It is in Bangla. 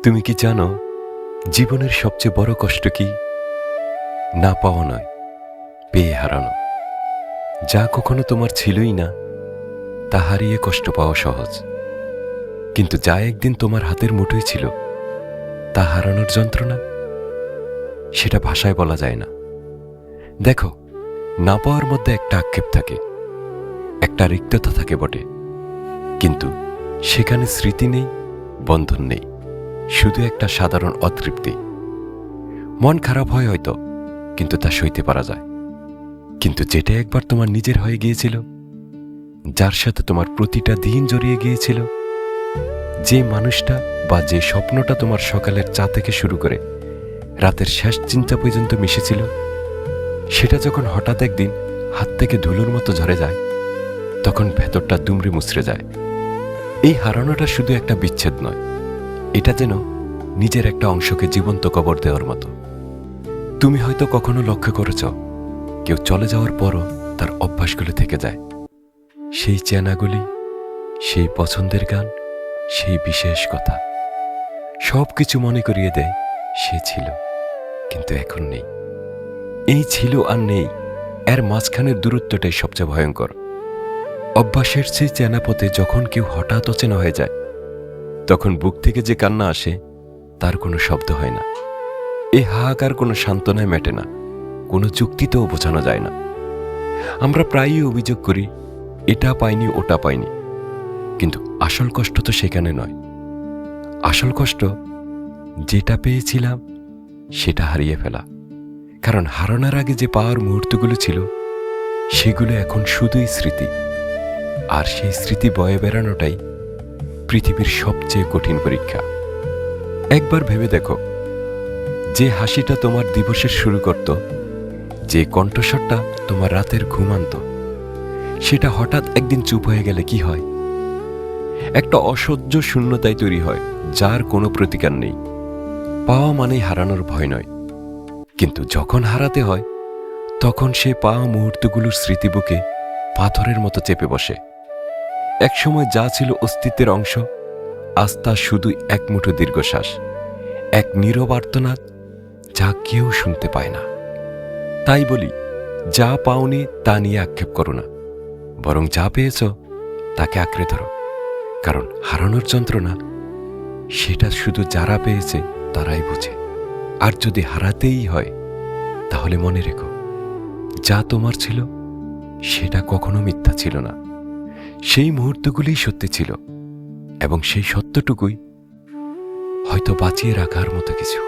তুমি কি জানো জীবনের সবচেয়ে বড় কষ্ট কি? না পাওয়া নয়, পেয়ে হারানো। যা কখনো তোমার ছিলই না তা হারিয়ে কষ্ট পাওয়া সহজ, কিন্তু যা একদিন তোমার হাতের মুঠোয় ছিল তা হারানোর যন্ত্রণা, সেটা ভাষায় বলা যায় না। দেখো, না পাওয়ার মধ্যে একটা আক্ষেপ থাকে, একটা রিক্ততা থাকে বটে, কিন্তু সেখানে স্মৃতি নেই, বন্ধন নেই, শুধু একটা সাধারণ অতৃপ্তি। মন খারাপ হয় হয়তো, কিন্তু তা সইতে পারা যায়। কিন্তু যেটা একবার তোমার নিজের হয়ে গিয়েছিল, যার সাথে তোমার প্রতিটা দিন জড়িয়ে গিয়েছিল, যে মানুষটা বা যে স্বপ্নটা তোমার সকালের চা থেকে শুরু করে রাতের শেষ চিন্তা পর্যন্ত মিশেছিল, সেটা যখন হঠাৎ একদিন হাত থেকে ধুলোর মতো ঝরে যায়, তখন ভেতরটা দুমড়ে মুচড়ে যায়। এই হারানোটা শুধু একটা বিচ্ছেদ নয়, এটা যেন নিজের একটা অংশকে জীবন্ত কবর দেওয়ার মতো। তুমি হয়তো কখনো লক্ষ্য করেছ, কেউ চলে যাওয়ার পরও তার অভ্যাসগুলো থেকে যায়, সেই চেনাগুলি, সেই পছন্দের গান, সেই বিশেষ কথা, সব কিছু মনে করিয়ে দেয় সে ছিল, কিন্তু এখন নেই। এই ছিল আর নেই, এর মাঝখানের দূরত্বটাই সবচেয়ে ভয়ঙ্কর। অভ্যাসের সেই চেনা পথে যখন কেউ হঠাৎ অচেনা হয়ে যায়, তখন বুক থেকে যে কান্না আসে তার কোনো শব্দ হয় না। এ হাহাকার কোনো সান্ত্বনায় মেটে না, কোনো যুক্তিতেও বোঝানো যায় না। আমরা প্রায়ই অভিযোগ করি, এটা পাইনি, ওটা পাইনি, কিন্তু আসল কষ্ট তো সেখানে নয়। আসল কষ্ট যেটা পেয়েছিলাম সেটা হারিয়ে ফেলা। কারণ হারানোর আগে যে পাওয়ার মুহূর্তগুলো ছিল, সেগুলো এখন শুধুই স্মৃতি। আর সেই স্মৃতি বয়ে বেড়ানোটাই পৃথিবীর সবচেয়ে কঠিন পরীক্ষা। একবার ভেবে দেখো, যে হাসিটা তোমার দিবসের শুরু করত, যে কণ্ঠস্বরটা তোমার রাতের ঘুম আনত, সেটা হঠাৎ একদিন চুপ হয়ে গেলে কি হয়? একটা অসহ্য শূন্যতায় তৈরি হয়, যার কোনো প্রতিকার নেই। পাওয়া মানেই হারানোর ভয় নয়, কিন্তু যখন হারাতে হয়, তখন সে পাওয়া মুহূর্তগুলোর স্মৃতি বুকে পাথরের মতো চেপে বসে। একসময় যা ছিল অস্তিত্বের অংশ, আজ তা শুধুই এক মুঠো দীর্ঘশ্বাস, এক নীরব আর্তনাদ, যা কেউ শুনতে পায় না। তাই বলি, যা পাওনি তা নিয়ে আক্ষেপ করো না, বরং যা পেয়েছ তাকে আঁকড়ে ধরো। কারণ হারানোর যন্ত্রণা, সেটা শুধু যারা পেয়েছে তারাই বুঝে। আর যদি হারাতেই হয়, তাহলে মনে রেখো, যা তোমার ছিল সেটা কখনো মিথ্যা ছিল না। সেই মুহূর্তগুলোই সত্যি ছিল, এবং সেই সত্যটুকুই হয়তো বাঁচিয়ে রাখার মতো কিছু।